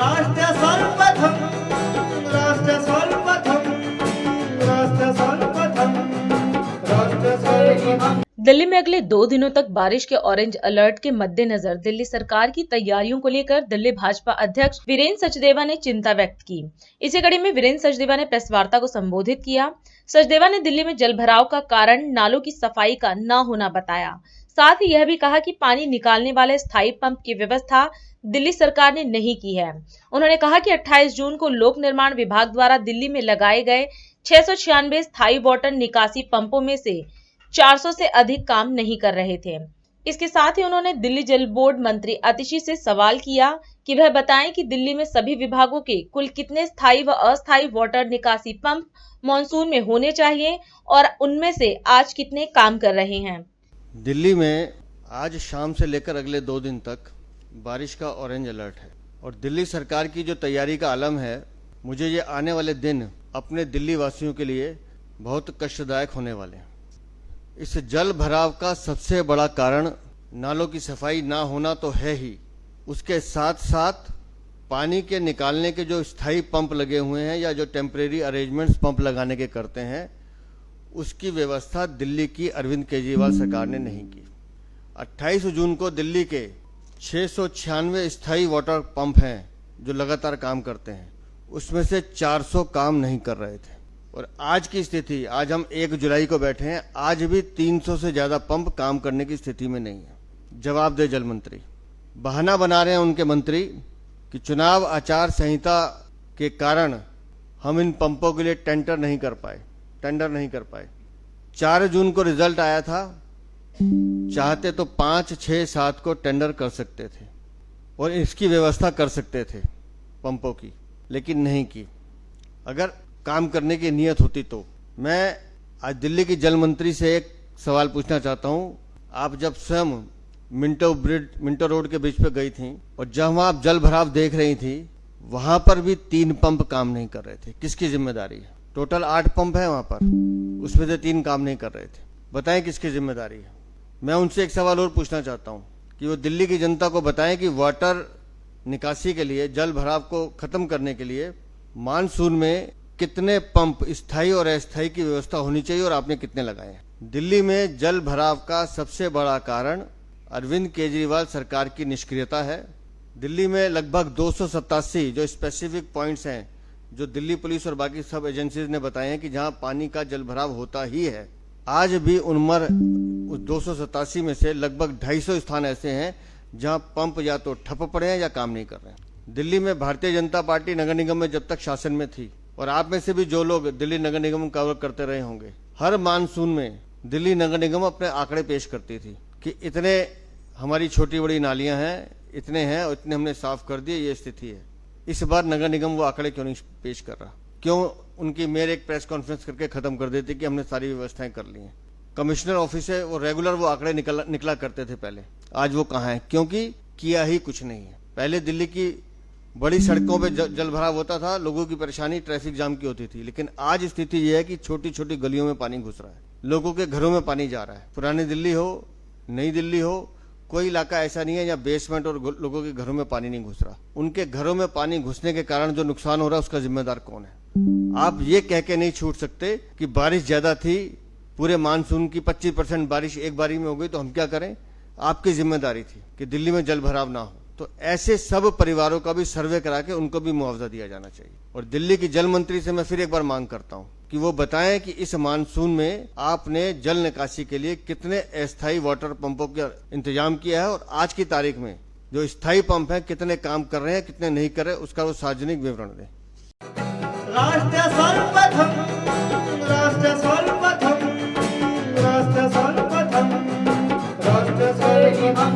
राष्ट्र सर्वप्रथम राष्ट्र सर्वप्रथम राष्ट्र सर्वप्रथम राष्ट्र सर्वप्रथम। दिल्ली में अगले 2 दिनों तक बारिश के ऑरेंज अलर्ट के मद्देनजर दिल्ली सरकार की तैयारियों को लेकर दिल्ली भाजपा अध्यक्ष वीरेंद्र सचदेवा ने चिंता व्यक्त की। इसी कड़ी में वीरेंद्र सचदेवा ने प्रेस वार्ता को संबोधित किया। सचदेवा ने दिल्ली में जल भराव का कारण नालों की सफाई का न होना बताया। साथ ही यह भी कहा कि पानी निकालने वाले स्थायी पंप की व्यवस्था दिल्ली सरकार ने नहीं की है। उन्होंने कहा कि 28 जून को लोक निर्माण विभाग द्वारा दिल्ली में लगाए गए 696 स्थायी वाटर निकासी पंपों में से 400 से अधिक काम नहीं कर रहे थे। इसके साथ ही उन्होंने दिल्ली जल बोर्ड मंत्री आतिशी से सवाल किया कि वह बताएं कि दिल्ली में सभी विभागों के कुल कितने स्थायी व अस्थायी वाटर निकासी पंप मॉनसून में होने चाहिए और उनमें से आज कितने काम कर रहे हैं। दिल्ली में आज शाम से लेकर अगले 2 दिन तक बारिश का ऑरेंज अलर्ट है और दिल्ली सरकार की जो तैयारी का आलम है, मुझे ये आने वाले दिन अपने दिल्ली वासियों के लिए बहुत कष्टदायक होने वाले हैं। इस जल भराव का सबसे बड़ा कारण नालों की सफाई ना होना तो है ही, उसके साथ साथ पानी के निकालने के जो स्थायी पंप लगे हुए हैं या जो टेम्परेरी अरेंजमेंट्स पंप लगाने के करते हैं, उसकी व्यवस्था दिल्ली की अरविंद केजरीवाल सरकार ने नहीं की। 28 जून को दिल्ली के 696 स्थायी वाटर पंप हैं जो लगातार काम करते हैं, उसमें से 400 काम नहीं कर रहे थे। और आज की स्थिति, आज हम 1 जुलाई को बैठे हैं, आज भी 300 से ज्यादा पंप काम करने की स्थिति में नहीं है। जवाब दे जल मंत्री। बहाना बना रहे हैं उनके मंत्री कि चुनाव आचार संहिता के कारण हम इन पंपों के लिए टेंडर नहीं कर पाए। 4 जून को रिजल्ट आया था, चाहते तो 5, 6, 7 को टेंडर कर सकते थे और इसकी व्यवस्था कर सकते थे पंपों की, लेकिन नहीं की। अगर काम करने की नियत होती तो मैं आज दिल्ली की जल मंत्री से एक सवाल पूछना चाहता हूं। आप जब स्वयं मिंटो रोड के बीच पे गई थी और जहां आप जल भराव देख रही थी, वहां पर भी 3 पंप काम नहीं कर रहे थे। किसकी जिम्मेदारी है? टोटल 8 पंप है वहां पर, उसमें से 3 काम नहीं कर रहे थे। बताएं किसकी जिम्मेदारी है? मैं उनसे एक सवाल और पूछना चाहता हूं कि वो दिल्ली की जनता को बताएं कि वाटर निकासी के लिए, जल भराव को खत्म करने के लिए मानसून में कितने पंप स्थायी और अस्थायी की व्यवस्था होनी चाहिए और आपने कितने लगाए हैं। दिल्ली में जल भराव का सबसे बड़ा कारण अरविंद केजरीवाल सरकार की निष्क्रियता है। दिल्ली में लगभग 287 जो स्पेसिफिक पॉइंट्स हैं, जो दिल्ली पुलिस और बाकी सब एजेंसीज ने बताए हैं कि जहां पानी का जल भराव होता ही है, आज भी उस 287 में से लगभग 250 स्थान ऐसे हैं जहां पंप या तो ठप पड़े हैं या काम नहीं कर रहे हैं। दिल्ली में भारतीय जनता पार्टी नगर निगम में जब तक शासन में थी, और आप में से भी जो लोग दिल्ली नगर निगम कवर करते रहे होंगे, हर मानसून में दिल्ली नगर निगम अपने आंकड़े पेश करती थी कि इतने हमारी छोटी बड़ी नालियां हैं, इतने हैं और इतने हमने साफ कर दिए, ये स्थिति है। इस बार नगर निगम वो आंकड़े क्यों नहीं पेश कर रहा? क्यों उनकी मेयर एक प्रेस कॉन्फ्रेंस करके खत्म कर देती कि हमने सारी व्यवस्थाएं कर ली हैं। कमिश्नर ऑफिस से वो रेगुलर वो आंकड़े निकला करते थे पहले, आज वो कहाँ है? क्योंकि किया ही कुछ नहीं है। पहले दिल्ली की बड़ी सड़कों पे जल भराव होता था, लोगों की परेशानी ट्रैफिक जाम की होती थी, लेकिन आज स्थिति यह है कि छोटी छोटी गलियों में पानी घुस रहा है, लोगों के घरों में पानी जा रहा है। पुरानी दिल्ली हो, नई दिल्ली हो, कोई इलाका ऐसा नहीं है जहाँ बेसमेंट और लोगों के घरों में पानी नहीं घुस रहा। उनके घरों में पानी घुसने के कारण जो नुकसान हो रहा है, उसका जिम्मेदार कौन है? आप ये कह के नहीं छूट सकते कि बारिश ज्यादा थी, पूरे मानसून की 25% बारिश एक बारी में हो गई तो हम क्या करें? आपकी जिम्मेदारी थी कि दिल्ली में जल भराव ना हो। तो ऐसे सब परिवारों का भी सर्वे करा के उनको भी मुआवजा दिया जाना चाहिए। और दिल्ली की जल मंत्री से मैं फिर एक बार मांग करता हूं कि वो बताएं कि इस मानसून में आपने जल निकासी के लिए कितने अस्थायी वाटर पंपों का इंतजाम किया है और आज की तारीख में जो स्थायी पंप हैं कितने काम कर रहे हैं, कितने नहीं कर रहे, उसका वो सार्वजनिक विवरण दें। राष्ट्र